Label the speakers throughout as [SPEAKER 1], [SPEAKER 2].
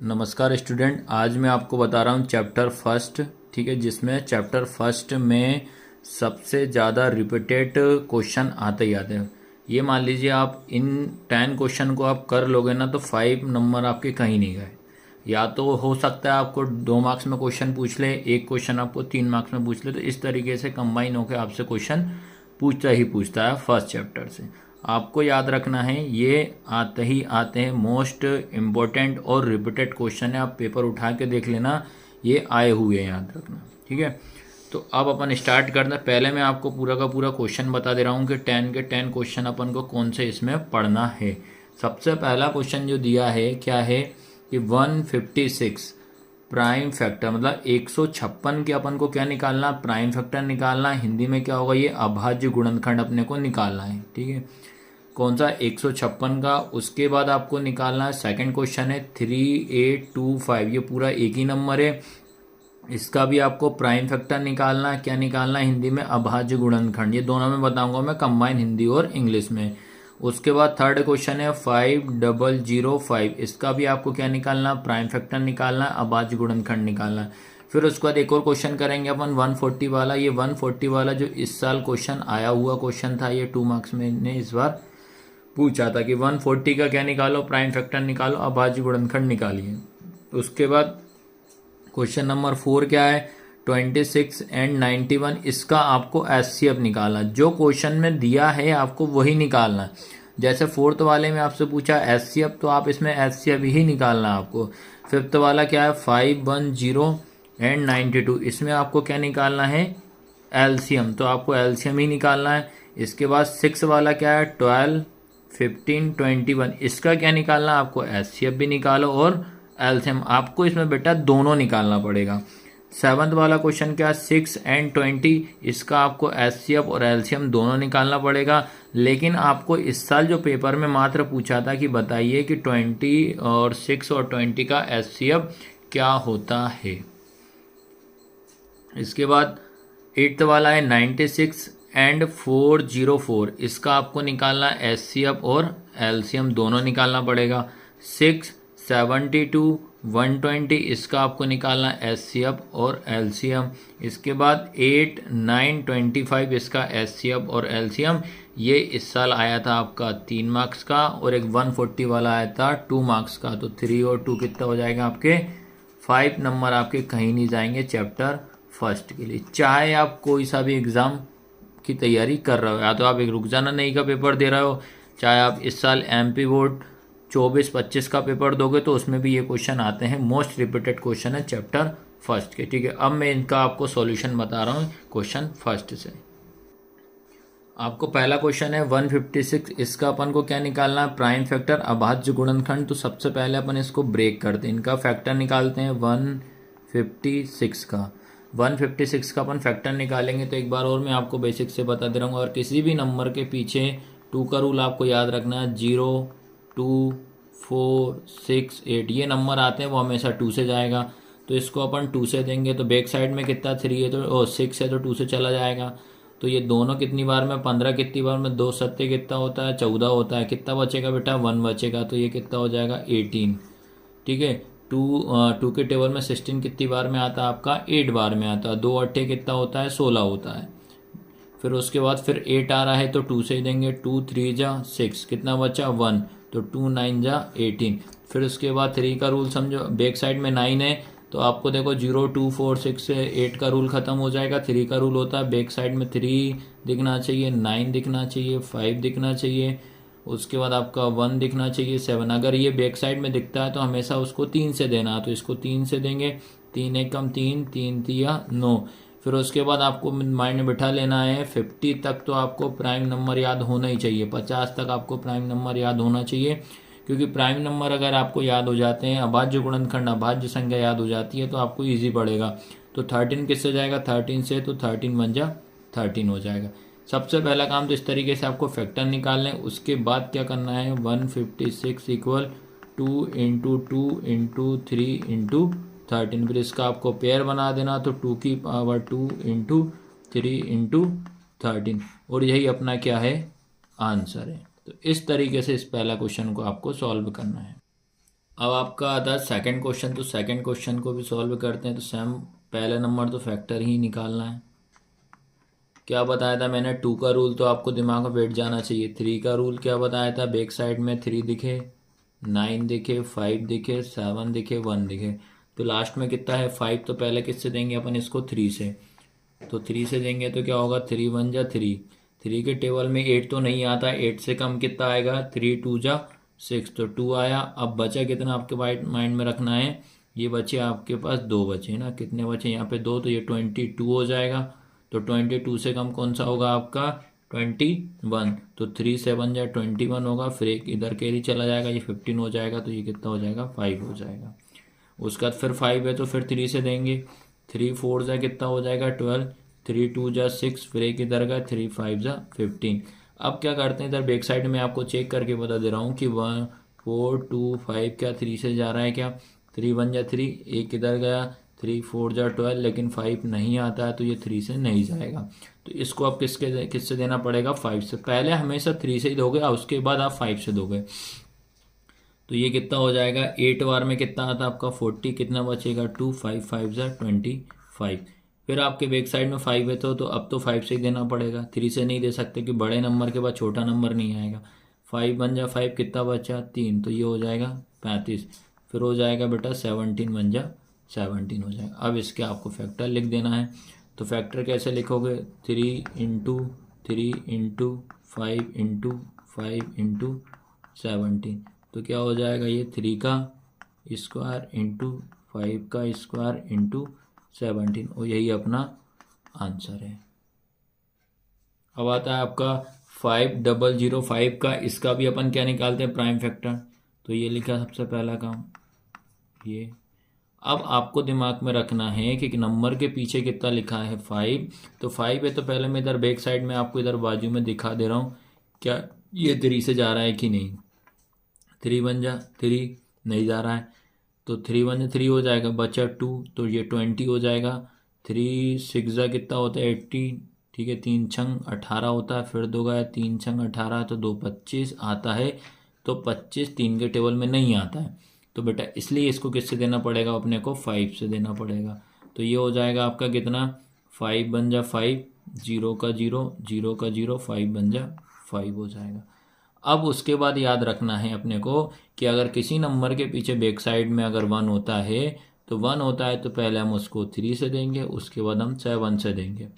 [SPEAKER 1] नमस्कार स्टूडेंट, आज मैं आपको बता रहा हूँ चैप्टर फर्स्ट। ठीक है, जिसमें चैप्टर फर्स्ट में सबसे ज़्यादा रिपीटेड क्वेश्चन आते ही आते हैं। ये मान लीजिए आप इन 10 क्वेश्चन को आप कर लोगे ना तो 5 नंबर आपके कहीं नहीं गए। या तो हो सकता है आपको 2 मार्क्स में क्वेश्चन पूछ ले, एक क्वेश्चन आपको 3 मार्क्स में पूछ ले, तो इस तरीके से कंबाइन होकर आपसे क्वेश्चन पूछता है फर्स्ट चैप्टर से। आपको याद रखना है ये आते ही आते हैं, मोस्ट इम्पोर्टेंट और रिपीटेड क्वेश्चन है। आप पेपर उठा के देख लेना, ये आए हुए हैं, याद रखना। ठीक है, तो अब अपन स्टार्ट करते हैं। पहले मैं आपको पूरा का पूरा क्वेश्चन बता दे रहा हूँ कि 10 के 10 क्वेश्चन अपन को कौन से इसमें पढ़ना है। सबसे पहला क्वेश्चन जो दिया है क्या है कि 156 प्राइम फैक्टर, मतलब 156 के अपन को क्या निकालना, प्राइम फैक्टर निकालना। हिंदी में क्या होगा, ये अभाज्य गुणनखंड अपने को निकालना है। ठीक है, कौन सा 156 का। उसके बाद आपको निकालना है, सेकंड क्वेश्चन है 3825, ये पूरा एक ही नंबर है। इसका भी आपको प्राइम फैक्टर निकालना है। क्या निकालना है हिंदी में, अभाज्य गुणनखंड। ये दोनों में बताऊंगा मैं कंबाइन हिंदी और इंग्लिश में। उसके बाद थर्ड क्वेश्चन है 5005, इसका भी आपको क्या निकालना, प्राइम फैक्टर निकालना है, अभाज्य गुणनखंड निकालना है। फिर उसके बाद एक और क्वेश्चन करेंगे अपन 140 वाला। ये 140 वाला जो इस साल क्वेश्चन आया हुआ क्वेश्चन था, ये 2 मार्क्स में ने इस बार पूछा था कि 140 का क्या निकालो, प्राइम फैक्टर निकालो, अभाज्य गुणनखंड निकालिए। उसके बाद क्वेश्चन नंबर 4 क्या है, 26 एंड 91, इसका आपको एचसीएफ निकालना। जो क्वेश्चन में दिया है आपको वही निकालना। जैसे फोर्थ वाले में आपसे पूछा एचसीएफ, तो आप इसमें एचसीएफ ही निकालना आपको। फिफ्थ वाला क्या है 510 एंड 92, इसमें आपको क्या निकालना है, एलसीएम, तो आपको एलसीएम ही निकालना है। इसके बाद 6 वाला क्या है 12 15 21, इसका क्या निकालना, आपको एचसीएफ भी निकालो और एलसीएम, आपको इसमें बेटा दोनों निकालना पड़ेगा। 7th वाला क्वेश्चन क्या, 6 एंड 20, इसका आपको एचसीएफ और एलसीएम दोनों निकालना पड़ेगा। लेकिन आपको इस साल जो पेपर में मात्र पूछा था कि बताइए कि 20 और 6 और 20 का एचसीएफ क्या होता है। इसके बाद 8th वाला है 96 एंड 404, इसका आपको निकालना एचसीएफ और एलसीएम दोनों निकालना पड़ेगा। 6 72 120, इसका आपको निकालना एचसीएफ और एलसीएम। इसके बाद 8 9 25, इसका एचसीएफ और एलसीएम। ये इस साल आया था आपका 3 मार्क्स का, और एक 140 वाला आया था 2 मार्क्स का। तो 3 और 2 कितना हो जाएगा आपके 5 नंबर आपके कहीं नहीं जाएंगे चैप्टर फर्स्ट के लिए। चाहे आप कोई सा भी एग्ज़ाम की तैयारी कर रहे हो, या तो आप एक रुखसाना नई का पेपर दे रहे हो, चाहे आप इस साल एमपी बोर्ड 24-25 का पेपर दोगे, तो उसमें भी ये क्वेश्चन आते हैं। मोस्ट रिपीटेड क्वेश्चन है चैप्टर फर्स्ट के। ठीक है, अब मैं इनका आपको सॉल्यूशन बता रहा हूँ क्वेश्चन फर्स्ट से। आपको पहला क्वेश्चन है 156, इसका अपन को क्या निकालना है, प्राइम फैक्टर, अभाज्य गुणनखंड। तो सबसे पहले अपन इसको ब्रेक करते हैं, इनका फैक्टर निकालते हैं 156 का। 156 का अपन फैक्टर निकालेंगे तो एक बार और मैं आपको बेसिक से बता दे रहा हूँ। और किसी भी नंबर के पीछे 2 का रूल आपको याद रखना है। 0 2 4 6 8, ये नंबर आते हैं वो हमेशा 2 से जाएगा। तो इसको अपन 2 से देंगे तो बैक साइड में कितना 3 है तो 6 है, तो 2 से चला जाएगा। तो ये दोनों कितनी बार में, 15 कितनी बार में, 2 सत्ते कितना होता है 14 होता है। कितना बचेगा बेटा 1 बचेगा, तो ये कितना हो जाएगा 18। ठीक है, 2 के टेबल में 16 कितनी बार में आता है आपका 8 बार में आता है। 2 अट्ठे कितना होता है 16 होता है। फिर उसके बाद फिर 8 आ रहा है तो 2 से ही देंगे। 2 3 जा 6, कितना बचा 1, तो 2 9 जा 18। फिर उसके बाद 3 का रूल समझो, बैक साइड में 9 है तो आपको देखो 0 2 4 6 से 8 का रूल खत्म हो जाएगा। 3 का रूल होता है बैक साइड में 3 दिखना चाहिए, 9 दिखना चाहिए, 5 दिखना चाहिए, उसके बाद आपका 1 दिखना चाहिए, 7। अगर ये बैक साइड में दिखता है तो हमेशा उसको 3 से देना, तो इसको 3 से देंगे। 3 एक कम 3, 3 3 9। फिर उसके बाद आपको माइंड में बिठा लेना है 50 तक तो आपको प्राइम नंबर याद होना ही चाहिए। 50 तक आपको प्राइम नंबर याद होना चाहिए, क्योंकि प्राइम नंबर अगर आपको याद हो जाते हैं, अभाज्य गुणनखंड, अभाज्य संख्या याद हो जाती है तो आपको इजी पड़ेगा। तो 13 किससे जाएगा 13 से, तो 13 1 जा 13 हो जाएगा। सबसे पहला काम तो इस तरीके से आपको फैक्टर निकालना है। उसके बाद क्या करना है, 156 इक्वल 2 इंटू 2 इंटू 3 इंटू 13। फिर इसका आपको पेयर बना देना, तो 2 की पावर 2 इंटू 3 इंटू 13, और यही अपना क्या है आंसर है। तो इस तरीके से इस पहला क्वेश्चन को आपको सॉल्व करना है। अब आपका आता है सेकंड क्वेश्चन, तो सेकंड क्वेश्चन को भी सॉल्व करते हैं। तो सेम पहले नंबर तो फैक्टर ही निकालना है। क्या बताया था मैंने, 2 का रूल तो आपको दिमाग में बैठ जाना चाहिए। 3 का रूल क्या बताया था, बैक साइड में 3 दिखे, 9 दिखे, 5 दिखे, 7 दिखे, 1 दिखे, तो लास्ट में कितना है 5। तो पहले किससे देंगे अपन इसको, 3 से। तो 3 से देंगे तो क्या होगा, 3 1 जा 3। 3 के टेबल में 8 तो नहीं आता, 8 से कम कितना आएगा, 3 2 जा 6, तो 2 आया। अब बचा कितना आपके माइंड में रखना है, ये बचे आपके पास 2 बचे ना, कितने बचे यहाँ पे 2, तो ये 22 हो जाएगा। तो 22 से कम कौन सा होगा आपका, 21। तो 3 7 जा 21 होगा, फिर एक इधर कैरी चला जाएगा, ये 15 हो जाएगा, तो ये कितना हो जाएगा, 5 हो जाएगा। उसके बाद फिर 5 है तो फिर 3 से देंगे, 3 4 जा कितना हो जाएगा 12, 3 2 जा 6, फिर एक इधर का 3 5 जा 15। अब क्या करते हैं, इधर बैक साइड में आपको चेक करके बता दे रहा हूँ कि 1 4 2 5 क्या 3 से जा रहा है क्या, 3 1 जा 3, एक इधर गया, 3 4 जा 12, लेकिन 5 नहीं आता है, तो ये 3 से नहीं जाएगा। तो इसको आप किससे देना पड़ेगा, 5 से। पहले हमेशा 3 से ही दोगे और उसके बाद आप 5 से दोगे। तो ये कितना हो जाएगा, 8 बार में कितना आता है आपका 40, कितना बचेगा 2 5 5 जा 25। फिर आपके बैक साइड में 5 है तो अब तो 5 से ही देना पड़ेगा, 3 से नहीं दे सकते कि बड़े नंबर के बाद छोटा नंबर नहीं आएगा। 5 1 जा 5, कितना बचा 3, तो ये हो जाएगा 35। फिर हो जाएगा बेटा 17 1 जा 17 हो जाएगा। अब इसके आपको फैक्टर लिख देना है। तो फैक्टर कैसे लिखोगे, 3 इंटू 3 इंटू 5 इंटू 5 इंटू 17। तो क्या हो जाएगा, ये 3 का स्क्वायर इंटू 5 का स्क्वायर इंटू 17, और यही अपना आंसर है। अब आता है आपका 5005 का, इसका भी अपन क्या निकालते हैं, प्राइम फैक्टर। तो ये लिखा सबसे पहला काम ये। अब आपको दिमाग में रखना है कि नंबर के पीछे कितना लिखा है 5, तो 5 है तो पहले मैं इधर बैक साइड में आपको इधर बाजू में दिखा दे रहा हूँ क्या ये 3 से जा रहा है कि नहीं। 3 1 जा 3, नहीं जा रहा है, तो 3 1 3 हो जाएगा, बचा 2, तो ये 20 हो जाएगा। 3 6 जा कितना होता है 80, ठीक है, 3 छंग 18 होता है, फिर 2 गया 3 छंग 18, तो 2 25 आता है। तो 25 3 के टेबल में नहीं आता है, तो बेटा इसलिए इसको किससे देना पड़ेगा, अपने को 5 से देना पड़ेगा। तो ये हो जाएगा आपका कितना, 5 बन जा 5, 0 का 0, 0 का 0, 5 बन जा 5 हो जाएगा। अब उसके बाद याद रखना है अपने को कि अगर किसी नंबर के पीछे बैक साइड में अगर 1 होता है, तो 1 होता है तो पहले हम उसको 3 से देंगे, उसके बाद हम 7 से देंगे।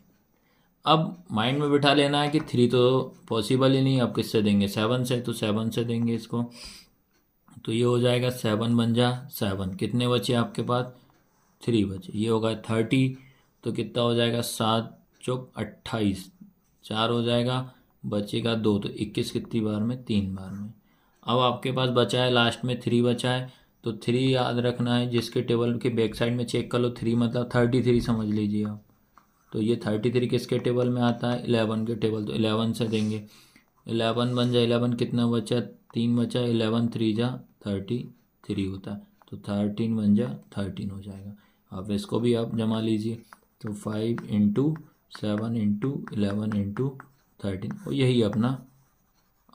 [SPEAKER 1] अब माइंड में बिठा लेना है कि 3 तो पॉसिबल ही नहीं, अब किससे देंगे, 7 से, तो 7 से देंगे इसको। तो ये हो जाएगा 7 बन जा 7, कितने बचे आपके पास 3 बचे, ये होगा 30। तो कितना हो जाएगा 7 चौक 28, 4 हो जाएगा, बचेगा 2, तो 21 कितनी बार में, 3 बार में। अब आपके पास बचा है लास्ट में 3 बचा है, तो 3 याद रखना है, जिसके टेबल के बैक साइड में चेक कर लो, 3 मतलब 33 समझ लीजिए आप। तो ये 33 किसके टेबल में आता है, 11 के टेबल, तो 11 से देंगे। 11 बन जाए 11, कितना बचा 3 बचा, 11 3 जा 33 होता है, तो 13 बन जा 13 हो जाएगा। अब इसको भी आप जमा लीजिए, तो 5 इंटू 7 इंटू 11 इंटू 13, और यही अपना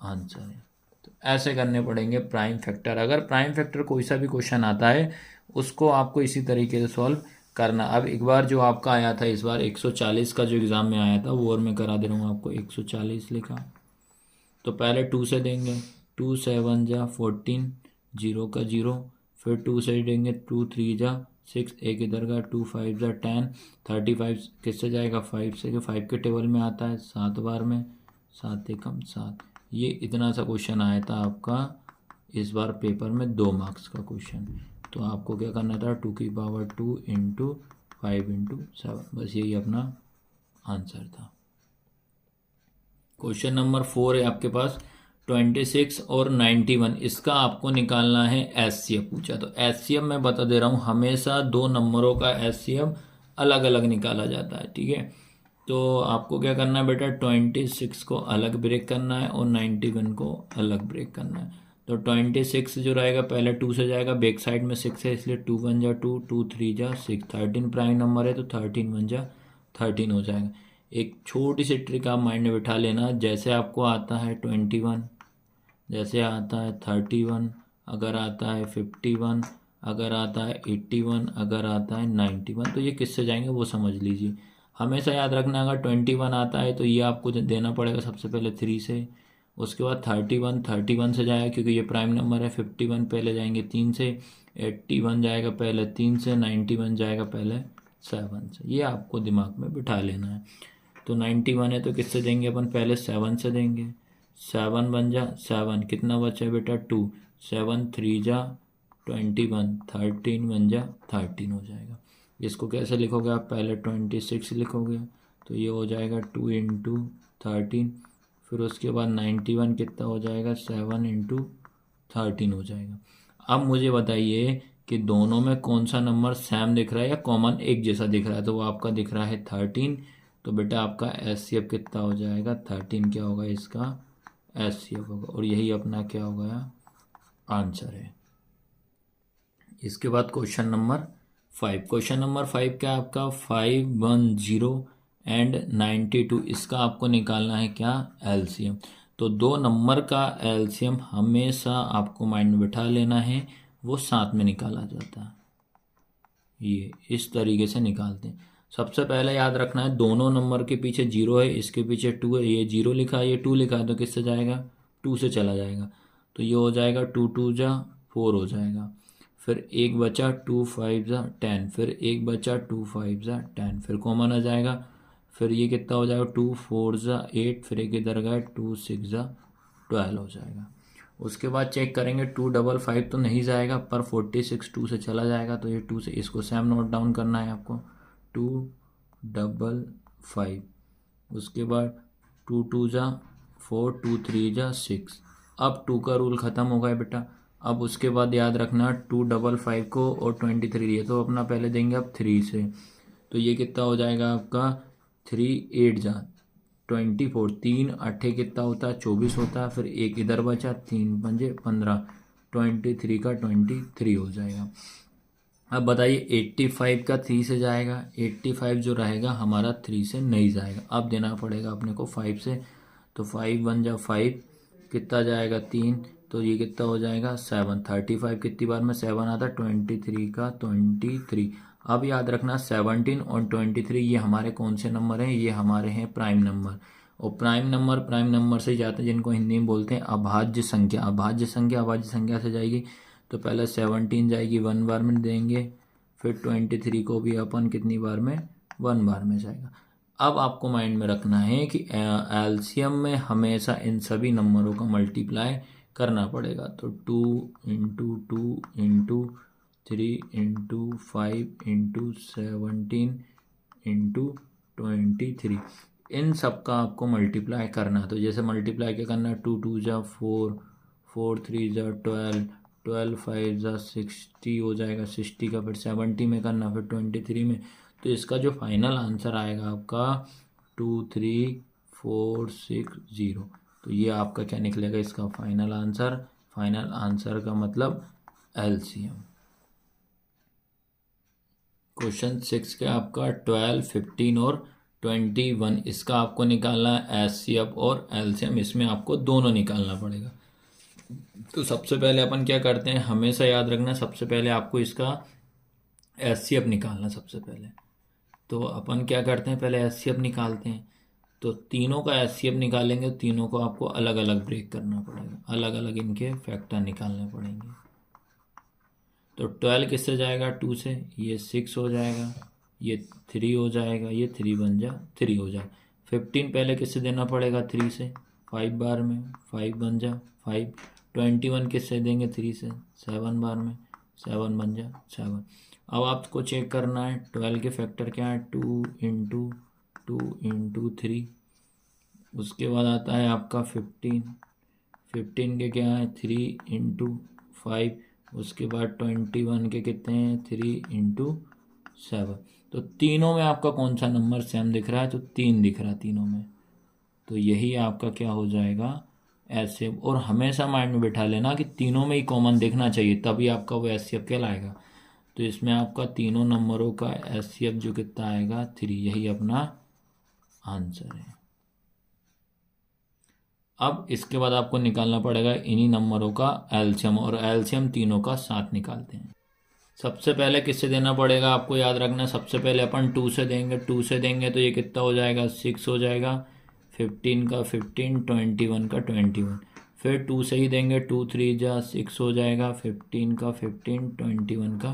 [SPEAKER 1] आंसर है। तो ऐसे करने पड़ेंगे प्राइम फैक्टर। अगर प्राइम फैक्टर कोई सा भी क्वेश्चन आता है उसको आपको इसी तरीके से सॉल्व करना। अब एक बार जो आपका आया था इस बार 140 का जो एग्ज़ाम में आया था वो और मैं करा दे रहा हूँ आपको। 140 लिखा, तो पहले 2 से देंगे, 2 7 जा 14, 0 का 0, फिर 2 से देंगे, 2 3 जा 6, एक इधर का 2 5 जा 10, 35 किससे जाएगा 5 से, कि 5 के टेबल में आता है 7 बार में, 7 एकम 7। ये इतना सा क्वेश्चन आया था आपका इस बार पेपर में, 2 मार्क्स का क्वेश्चन। तो आपको क्या करना था, 2 की पावर 2 इंटू 5 इंटू 7, बस यही अपना आंसर था। क्वेश्चन नंबर 4 है आपके पास 26 और 91, इसका आपको निकालना है एचसीएफ पूछा। तो एचसीएफ मैं बता दे रहा हूँ, हमेशा 2 नंबरों का एचसीएफ अलग अलग निकाला जाता है, ठीक है। तो आपको क्या करना है बेटा, 26 को अलग ब्रेक करना है और 91 को अलग ब्रेक करना है। तो 26 जो रहेगा पहले 2 से जाएगा, बैक साइड में 6 है इसलिए 2 1 जा 2, 2 3 जा 6, 13 प्राइम नंबर है तो 13 1 जा 13 हो जाएगा। एक छोटी सी ट्रिक आप माइंड में बिठा लेना, जैसे आपको आता है 21, जैसे आता है 31, अगर आता है 51, अगर आता है 81, अगर आता है 91, तो ये किससे जाएंगे वो समझ लीजिए। हमेशा याद रखना अगर 21 आता है तो ये आपको देना पड़ेगा सबसे पहले 3 से, उसके बाद 31 से जाएगा क्योंकि ये प्राइम नंबर है। 51 पहले जाएंगे 3 से, 81 जाएगा पहले 3 से, 91 जाएगा पहले 7 से। ये आपको दिमाग में बिठा लेना है। तो 91 है तो किससे देंगे अपन, पहले 7 से देंगे। 7 बन जा 7, कितना बचा बेटा 2, 7 3 जा 21, 13 बन जा 13 हो जाएगा। इसको कैसे लिखोगे आप, पहले 26 लिखोगे तो ये हो जाएगा 2 इंटू 13, फिर उसके बाद 91 कितना हो जाएगा, 7 इंटू 13 हो जाएगा। अब मुझे बताइए कि दोनों में कौन सा नंबर सेम दिख रहा है या कॉमन एक जैसा दिख रहा है, तो वो आपका दिख रहा है 13। तो बेटा आपका एचसीएफ कितना हो जाएगा, 13 क्या होगा इसका एचसीएफ होगा, और यही अपना क्या हो गया आंसर है। इसके बाद क्वेश्चन नंबर 5। क्वेश्चन नंबर 5 क्या आपका 510 एंड 92, इसका आपको निकालना है क्या एलसीएम। तो दो नंबर का एलसीएम हमेशा आपको माइंड में बिठा लेना है, वो साथ में निकाला जाता है। ये इस तरीके से निकालते हैं। सबसे पहले याद रखना है दोनों नंबर के पीछे 0 है, इसके पीछे 2 है, ये 0 लिखा है ये 2 लिखा है, तो किससे जाएगा 2 से चला जाएगा। तो ये हो जाएगा 2 2 जा 4 हो जाएगा, फिर एक बचा 2 5 जा 10, फिर एक बचा 2 5 जा 10, फिर कॉमन आ जाएगा, फिर ये कितना हो जाएगा 2 4 जा 8, फिर एक इधर गया 2 6 जा 12 हो जाएगा। उसके बाद चेक करेंगे 255 तो नहीं जाएगा, पर 46 2 से चला जाएगा, तो ये 2 से, इसको सेम नोट डाउन करना है आपको 255। उसके बाद 2 2 जा 4, 2 3 जा 6। अब 2 का रूल ख़त्म हो गया बेटा। अब उसके बाद याद रखना 255 को और 23 दिए तो अपना पहले देंगे अब 3 से, तो ये कितना हो जाएगा आपका 3 8 जा 24, 3 8 कितना होता है 24 होता है, फिर एक इधर बचा 3 पंजे 15, 23 का 23 हो जाएगा। अब बताइए 85 का 3 से जाएगा, 85 जो रहेगा हमारा 3 से नहीं जाएगा, अब देना पड़ेगा अपने को 5 से। तो 5 बन जा 5, कितना जाएगा 3, तो ये कितना हो जाएगा 7। 35 कितनी बार में 7 आता है, 23 का 23। अब याद रखना 17 और 23 ये हमारे कौन से नंबर हैं, ये हमारे हैं प्राइम नंबर। और प्राइम नंबर से जाते हैं जिनको हिंदी में बोलते हैं अभाज्य संख्या। अभाज्य संख्या से जाएगी तो पहले 17 जाएगी 1 बार में देंगे, फिर 23 को भी अपन कितनी बार में 1 बार में जाएगा। अब आपको माइंड में रखना है कि एलसीएम में हमेशा इन सभी नंबरों का मल्टीप्लाई करना पड़ेगा। तो 2 into 2 into 3 into 5 into 17 into 23, इन सब का आपको मल्टीप्लाई करना है। तो जैसे मल्टीप्लाई क्या करना है, 2 2 जा 4, 4 3 जा 12, 12 5 जा 60 हो जाएगा, 60 का फिर 70 में करना, फिर 23 में। तो इसका जो फाइनल आंसर आएगा आपका 23460। तो ये आपका क्या निकलेगा इसका फाइनल आंसर। फाइनल आंसर का मतलब एलसीएम। क्वेश्चन 6 का आपका 12 15 और 21, इसका आपको निकालना है एचसीएफ और एलसीएम, इसमें आपको दोनों निकालना पड़ेगा। तो सबसे पहले अपन क्या करते हैं, हमेशा याद रखना सबसे पहले आपको इसका एचसीएफ निकालना सबसे पहले। तो अपन क्या करते हैं, पहले एचसीएफ निकालते हैं। तो तीनों का एचसीएफ निकालेंगे, तीनों को आपको अलग अलग ब्रेक करना पड़ेगा, अलग अलग इनके फैक्टर निकालने पड़ेंगे। तो 12 किससे जाएगा 2 से, ये 6 हो जाएगा, ये 3 हो जाएगा, ये 3 बन जा 3 हो जाएगा। 15 पहले किससे देना पड़ेगा 3 से, 5 बार में 5 बन जा 5। 21 किससे देंगे 3 से, 7 बार में 7 बन जा 7। अब आपको चेक करना है 12 के फैक्टर क्या है, 2 इंटू 2 इंटू 3। उसके बाद आता है आपका 15, 15 के क्या है 3 इंटू 5। उसके बाद 21 के कितने हैं 3 इंटू 7। तो तीनों में आपका कौन सा नंबर सेम दिख रहा है, तो 3 दिख रहा है तीनों में, तो यही आपका क्या हो जाएगा एचसीएफ। और हमेशा माइंड में बैठा लेना कि तीनों में ही कॉमन देखना चाहिए, तभी आपका वो एचसीएफ कहलाएगा। तो इसमें आपका तीनों नंबरों का एचसीएफ जो कितना आएगा 3, यही अपना आंसर है। अब इसके बाद आपको निकालना पड़ेगा इन्हीं नंबरों का एलसीएम, और एलसीएम तीनों का साथ निकालते हैं। सबसे पहले किससे देना पड़ेगा आपको याद रखना, सबसे पहले अपन 2 से देंगे। 2 से देंगे तो ये कितना हो जाएगा, 6 हो जाएगा। 15 का 15, 21 का 21। फिर 2 से ही देंगे, 2 3 जा 6 हो जाएगा। 15 का 15, 21 का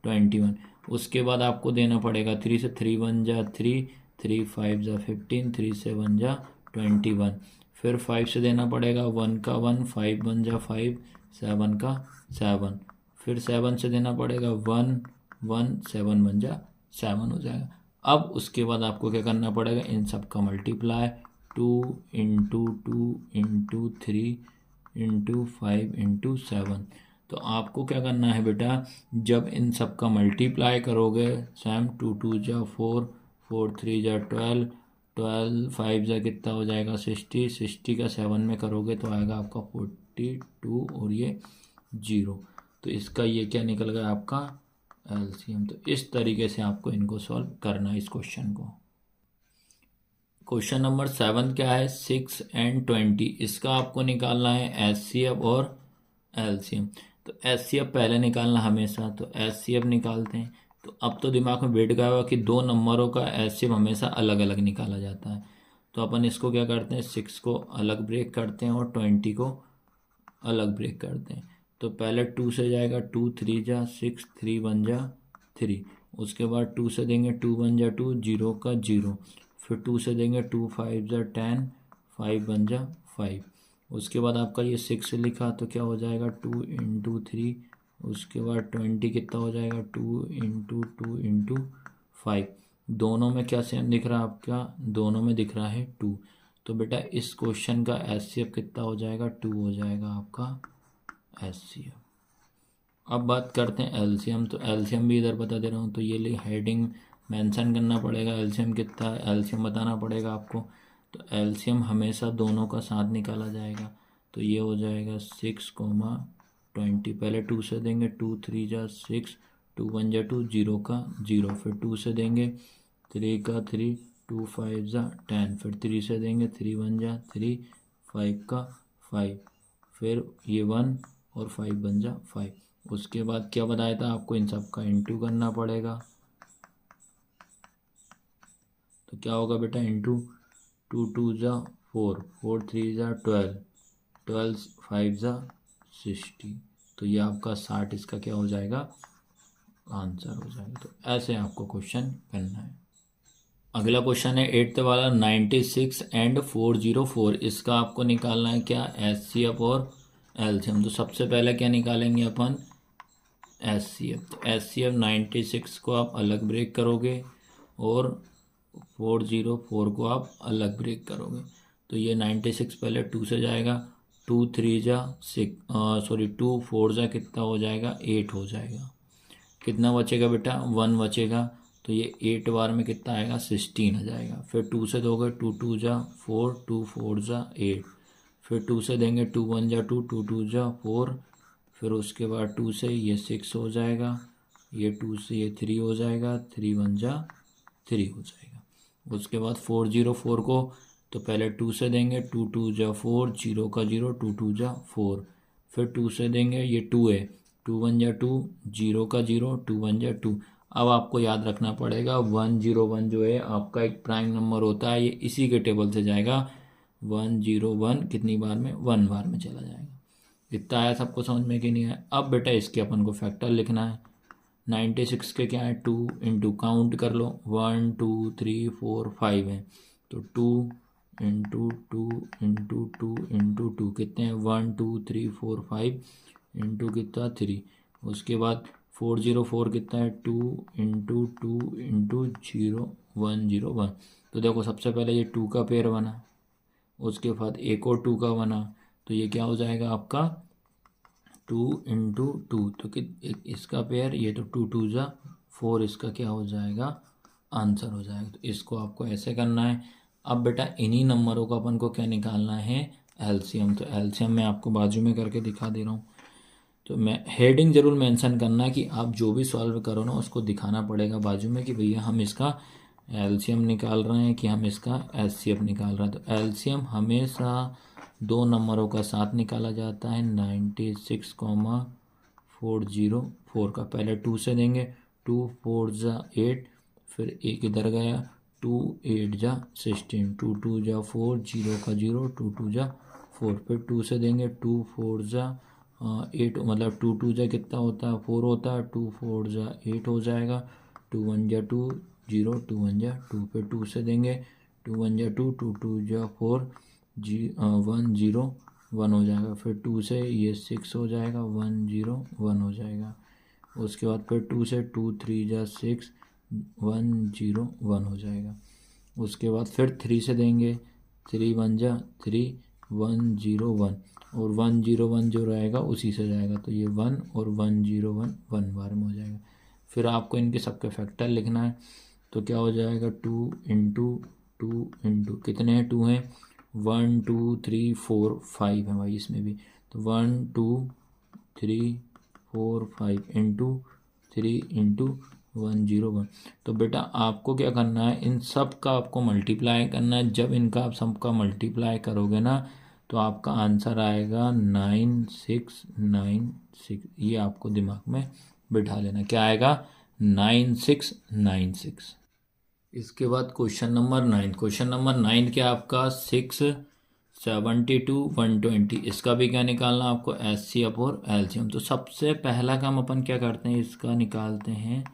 [SPEAKER 1] 21। उसके बाद आपको देना पड़ेगा 3 से, 3 1 जा 3, 3 5 जा 15, 3 7 जा 21। फिर 5 से देना पड़ेगा 1 का 1, 5 1 जा 5, 7 का 7। फिर 7 से देना पड़ेगा 1 1, 7 1 जा 7 हो जाएगा। अब उसके बाद आपको क्या करना पड़ेगा, इन सब का multiply 2 into 2 into 3 into 5 into 7। तो आपको क्या करना है बेटा, जब इन सब का मल्टीप्लाई करोगे सैम, 2 2 जा 4, 4 3 जा 12, 12 5 जा कितना हो जाएगा 60, 60 का 7 में करोगे तो आएगा आपका 42 और ये 0। तो इसका ये क्या निकल गया आपका एलसीएम। तो इस तरीके से आपको इनको सॉल्व करना है इस क्वेश्चन को। क्वेश्चन नंबर 7 क्या है, 6 एंड 20, इसका आपको निकालना है एचसीएफ और एलसीएम। तो एचसीएफ पहले निकालना हमेशा, तो एचसीएफ निकालते हैं। तो अब तो दिमाग में बैठ गया होगा कि दो नंबरों का एचसीएफ हमेशा अलग अलग निकाला जाता है। तो अपन इसको क्या करते हैं, 6 को अलग ब्रेक करते हैं और 20 को अलग ब्रेक करते हैं। तो पहले 2 से जाएगा, 2 3 जा 6, 3 1 जा 3। उसके बाद 2 से देंगे, 2 1 जा 2, 0 का 0। फिर 2 से देंगे, 2 5 जा 10, 5 1 जा 5। उसके बाद आपका ये 6 लिखा तो क्या हो जाएगा 2 इंटू 3। उसके बाद 20 कितना हो जाएगा 2 इंटू 2 इंटू 5। दोनों में क्या सेम दिख रहा है आपका, दोनों में दिख रहा है 2। तो बेटा इस क्वेश्चन का एचसीएफ कितना हो जाएगा, 2 हो जाएगा आपका एचसीएफ। अब बात करते हैं एलसीएम। तो एलसीएम भी इधर बता दे रहा हूँ, तो ये लिए हेडिंग मेंशन करना पड़ेगा, एलसीएम कितना है एलसीएम बताना पड़ेगा आपको। तो एलसीएम हमेशा दोनों का साथ निकाला जाएगा। तो ये हो जाएगा 6, 20। पहले 2 से देंगे, 2 3 जा 6, 2 1 जा 2, 0 का 0। फिर 2 से देंगे, 3 का 3, 2 5 जा 10। फिर 3 से देंगे, 3 1 जा 3, 5 का 5। फिर ये 1 और 5 बन जा 5। उसके बाद क्या बताया था आपको, इन सब का इंटू करना पड़ेगा। तो क्या होगा बेटा, इंटू 2 2 जा 4, 4 3 जा 12, 12 5 जा 60। तो ये आपका 60 इसका क्या हो जाएगा आंसर हो जाएगा। तो ऐसे आपको क्वेश्चन करना है। अगला क्वेश्चन है 8th वाला, 96 एंड 404, इसका आपको निकालना है क्या एचसीएफ और एलसीएम। तो सबसे पहले क्या निकालेंगे अपन एचसीएफ। तो एचसीएफ 96 को आप अलग ब्रेक करोगे और 404 को आप अलग ब्रेक करोगे। तो ये 96 पहले 2 से जाएगा, 2 3 जा 6, 2 4 जा कितना हो जाएगा 8 हो जाएगा। कितना बचेगा बेटा 1 बचेगा। तो ये 8 बार में कितना आएगा 16 आ जाएगा। फिर 2 से दोगे, 2 2 जा 4, 2 4 जा 8। फिर 2 से देंगे, 2 1 जा 2, 2 2 जा 4। फिर उसके बाद 2 से ये 6 हो जाएगा, ये 2 से ये 3 हो जाएगा, 3 1 जा 3 हो जाएगा। उसके बाद 404 को तो पहले 2 से देंगे, 2 2 जा 4, 0 का 0, 2 2 जा 4। फिर 2 से देंगे, ये 2 है, 2 1 जा 2, 0 का 0, 2 1 जा 2। अब आपको याद रखना पड़ेगा 101 जो है आपका एक प्राइम नंबर होता है, ये इसी के टेबल से जाएगा। 101 कितनी बार में 1 बार में चला जाएगा। इतना आया सबको समझ में कि नहीं आया। अब बेटा इसके अपन को फैक्टर लिखना है। 96 के क्या है 2 इंटू काउंट कर लो, 1 2 3 4 5 है। तो 2 इंटू 2 इंटू 2 इंटू 2 कितने हैं 1 2 3 4 5 इंटू कितना 3। उसके बाद 404 कितना है 2 इंटू 2 इंटू 0 1 0 1। तो देखो सबसे पहले ये 2 का पेयर बना, उसके बाद एक और 2 का बना। तो ये क्या हो जाएगा आपका 2 इंटू 2। तो कि इसका पेयर, ये तो 2 2 जा 4, इसका क्या हो जाएगा आंसर हो जाएगा। तो इसको आपको ऐसे करना है। अब बेटा इन्हीं नंबरों का अपन को क्या निकालना है एलसीएम। तो एलसीएम मैं आपको बाजू में करके दिखा दे रहा हूँ। तो मैं हेडिंग जरूर मेंशन करना कि आप जो भी सॉल्व करो ना उसको दिखाना पड़ेगा बाजू में कि भैया हम इसका एलसीएम निकाल रहे हैं कि हम इसका एचसीएफ निकाल रहे हैं। तो एलसीएम हमेशा दो नंबरों का साथ निकाला जाता है 96,404 का। पहले 2 से देंगे, 2 4 जा 8, फिर एक इधर गया, 2 8 जा 16, 2 2 जा 4, 0 का 0, 2 2 जा 4, फिर 2 से देंगे, 2 4 जा 8, मतलब 2 2 जा कितना होता है 4 होता है, 2 4 जा 8 हो जाएगा, 2 1 जा 2 0, 2 1 जा 2, फिर 2 से देंगे, 2 1 जा 2, 2 2 जा 4, 1 0 1 हो जाएगा, फिर 2 से ये 6 हो जाएगा, 1 0 1 हो जाएगा। उसके बाद फिर 2 से 2 3 जा 6, 1 0 1 हो जाएगा। उसके बाद फिर 3 से देंगे, 3 1 जा 3, 1 0 1, और 1 0 1 जो रहेगा उसी से जाएगा, तो ये 1 और 1 0 1 1 बार में हो जाएगा। फिर आपको इनके सबके फैक्टर लिखना है, तो क्या हो जाएगा 2 इंटू 2 इंटू कितने हैं 2 हैं, 1 2 3 4 5 है भाई इसमें भी, तो 1 2 3 4 5 इंटू 3 इंटू 1 0 1। तो बेटा आपको क्या करना है, इन सब का आपको मल्टीप्लाई करना है। जब इनका आप सबका मल्टीप्लाई करोगे ना तो आपका आंसर आएगा 9696। ये आपको दिमाग में बिठा लेना, क्या आएगा 9696। इसके बाद क्वेश्चन नंबर 9। क्वेश्चन नंबर 9 क्या आपका 672 120, इसका भी क्या निकालना आपको एचसीएफ और एलसीएम। तो सबसे पहला काम अपन क्या करते हैं, इसका निकालते हैं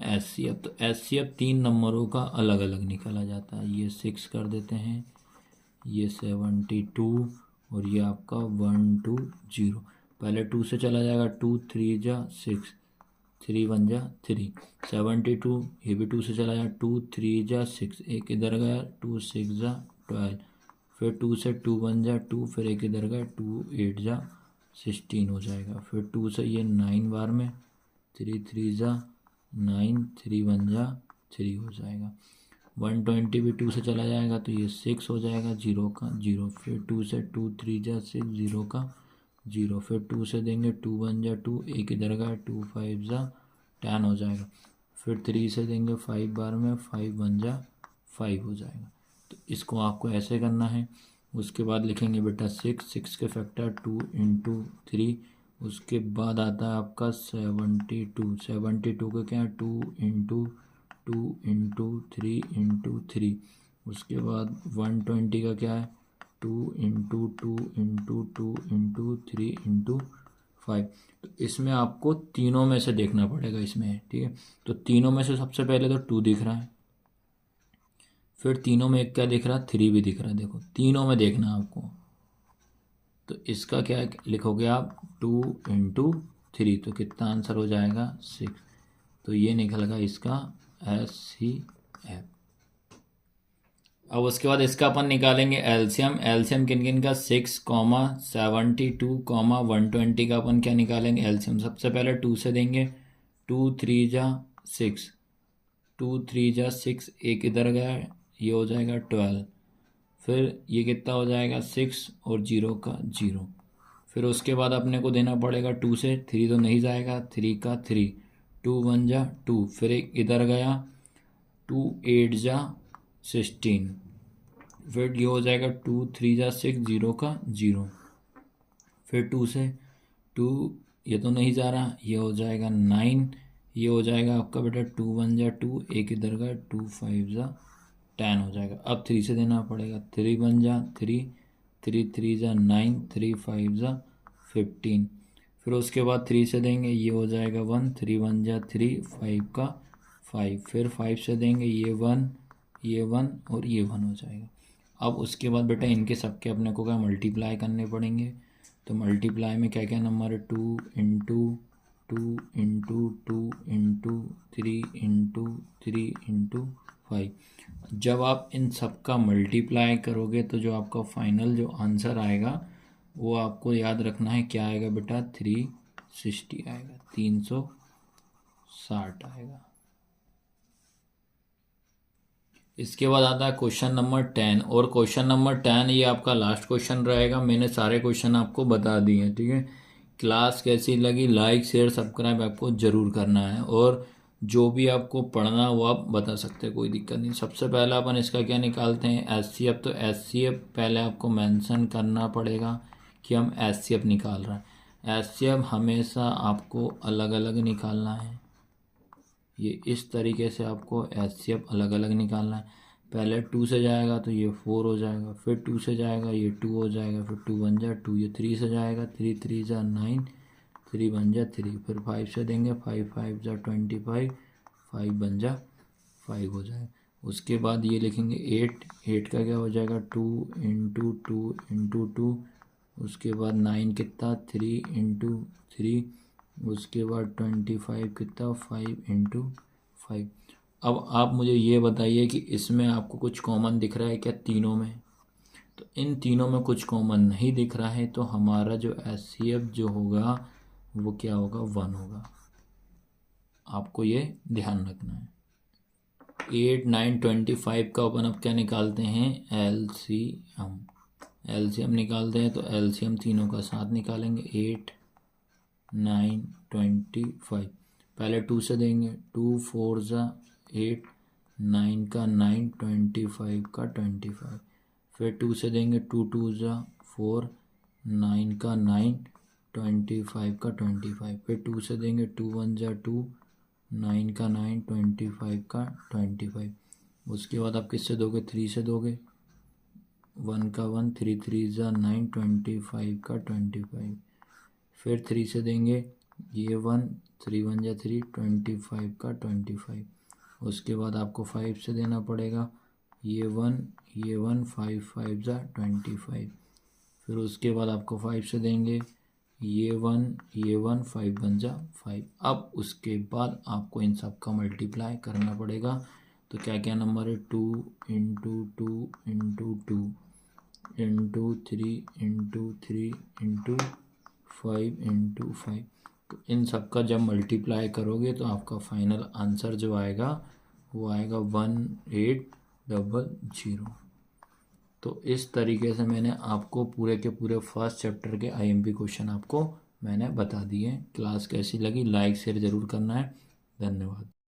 [SPEAKER 1] एचसीएफ। तो एचसीएफ 3 नंबरों का अलग अलग निकाला जाता है। ये 6 कर देते हैं, ये 72 और ये आपका 120। पहले 2 से चला जाएगा, 2 3 जा 6, 3 1 जा 3, 72 ये भी 2 से चला जाएगा, 2 3 जा 6, एक इधर गया, 2 6 जा 12, फिर 2 से 2 1 जा 2, फिर एक इधर गया, 2 8 जा 16 हो जाएगा। फिर 2 से ये 9 बार में, 3 3 जा 9, 3 1 जा 3 हो जाएगा। 120 भी 2 से चला जाएगा, तो ये 6 हो जाएगा, 0 का 0, फिर 2 से 2 3 जा 6, 0 का 0, फिर 2 से देंगे, 2 1 जा 2, एक इधर का 2 5 जा 10 हो जाएगा। फिर 3 से देंगे 5 बार में, 5 1 जा 5 हो जाएगा। तो इसको आपको ऐसे करना है। उसके बाद लिखेंगे बेटा 6 के फैक्टर 2 इंटू 3, उसके बाद आता है आपका 72 का क्या है 2 इंटू 2 इंटू 3 इंटू 3, उसके बाद 120 का क्या है 2 इंटू 2 इंटू 2 इंटू 3 इंटू 5। तो इसमें आपको तीनों में से देखना पड़ेगा इसमें, ठीक है। तो तीनों में से सबसे पहले तो 2 दिख रहा है, फिर तीनों में एक क्या दिख रहा है 3 भी दिख रहा है। देखो तीनों में देखना है आपको, तो इसका क्या लिखोगे आप 2 इंटू 3, तो कितना आंसर हो जाएगा 6। तो ये निकलेगा इसका एचसीएफ। अब उसके बाद इसका अपन निकालेंगे एलसीएम। एलसीएम किन किन का 6, 72, 120 का अपन क्या निकालेंगे एलसीएम। सबसे पहले 2 से देंगे, 2 3 जा 6, 2 3 जा 6, एक इधर गया, ये हो जाएगा 12, फिर ये कितना हो जाएगा 6 और 0 का 0। फिर उसके बाद अपने को देना पड़ेगा 2 से, 3 तो नहीं जाएगा, 3 का 3, 2 1 जा 2, फिर एक इधर गया, 2 8 जा 16, फिर ये हो जाएगा 2 3 जा 6, 0 का 0, फिर 2 से 2 ये तो नहीं जा रहा, ये हो जाएगा 9, ये हो जाएगा आपका बेटा 2 1 जा 2, एक इधर का 2 5 जा 10 हो जाएगा। अब 3 से देना पड़ेगा, 3 1 जा 3, 3 3 जा 9, 3 5 जा 15, फिर उसके बाद 3 से देंगे, ये हो जाएगा 1, 3 1 जा 3, 5 का 5, फिर 5 से देंगे, ये 1 ये 1 और ये 1 हो जाएगा। अब उसके बाद बेटा इनके सबके अपने को क्या मल्टीप्लाई करने पड़ेंगे। तो मल्टीप्लाई में क्या क्या नंबर है 2 into 2 into 2 into 3 into 3 into 5। जब आप इन सब का मल्टीप्लाई करोगे तो जो आपका फाइनल जो आंसर आएगा वो आपको याद रखना है, क्या आएगा बेटा 360 आएगा, 360 आएगा। इसके बाद आता है क्वेश्चन नंबर 10, और क्वेश्चन नंबर 10 ये आपका लास्ट क्वेश्चन रहेगा। मैंने सारे क्वेश्चन आपको बता दिए हैं, ठीक है। क्लास कैसी लगी, लाइक शेयर सब्सक्राइब आपको ज़रूर करना है, और जो भी आपको पढ़ना वो आप बता सकते हैं, कोई दिक्कत नहीं। सबसे पहले अपन इसका क्या निकालते हैं, HCF। तो HCF पहले आपको मेंशन करना पड़ेगा कि हम HCF निकाल रहे हैं। HCF हमेशा आपको अलग अलग निकालना है, ये इस तरीके से आपको HCF अलग अलग निकालना है। पहले 2 से जाएगा तो ये 4 हो जाएगा, फिर 2 से जाएगा ये 2 हो जाएगा, फिर 2 बन जाए 2, ये 3 से जाएगा 3 3 जा 9, 3 बन जा 3, फिर 5 से देंगे 5 5 जा 25, 5 बन जा 5 हो जाएगा। उसके बाद ये लिखेंगे 8, 8 का क्या हो जाएगा 2 इंटू 2 इंटू 2। उसके बाद 9 कितना 3 इंटू 3। उसके बाद 25 कितना 5 इंटू 5। अब आप मुझे ये बताइए कि इसमें आपको कुछ कॉमन दिख रहा है क्या तीनों में? तो इन तीनों में कुछ कॉमन नहीं दिख रहा है, तो हमारा जो HCF जो होगा वो क्या होगा 1 होगा। आपको ये ध्यान रखना है। 8 9 25 का अपन अब क्या निकालते हैं, LCM। LCM निकालते हैं तो LCM तीनों का साथ निकालेंगे, 8 9 25। पहले 2 से देंगे, 2 4 जा 8, 9 का 9, 25 का 25। फिर 2 से देंगे, 2 2 जा 4, 9 का 9, 25 का 25। फिर 2 से देंगे, 2 1 जा 2, 9 का 9, 25 का 25। उसके बाद आप किससे दोगे, 3 से दोगे, 1 का 1, 3 3 जा 9, 25 का 25। फिर 3 से देंगे, ये 1, 3 1 जा 3, 25 का 25। उसके बाद आपको 5 से देना पड़ेगा, ये 1 5 5 जा 25। फिर उसके बाद आपको 5 से देंगे, ये 1 5 बन जा 5। अब उसके बाद आपको इन सब का मल्टीप्लाई करना पड़ेगा। तो क्या क्या नंबर है, 2 into 2 into 2 into 3 into 3 into 5 into 5। तो इन सब का जब मल्टीप्लाई करोगे तो आपका फाइनल आंसर जो आएगा वो आएगा 1800। तो इस तरीके से मैंने आपको पूरे के पूरे फर्स्ट चैप्टर के IMP क्वेश्चन आपको मैंने बता दिए। क्लास कैसी लगी, लाइक शेयर ज़रूर करना है। धन्यवाद।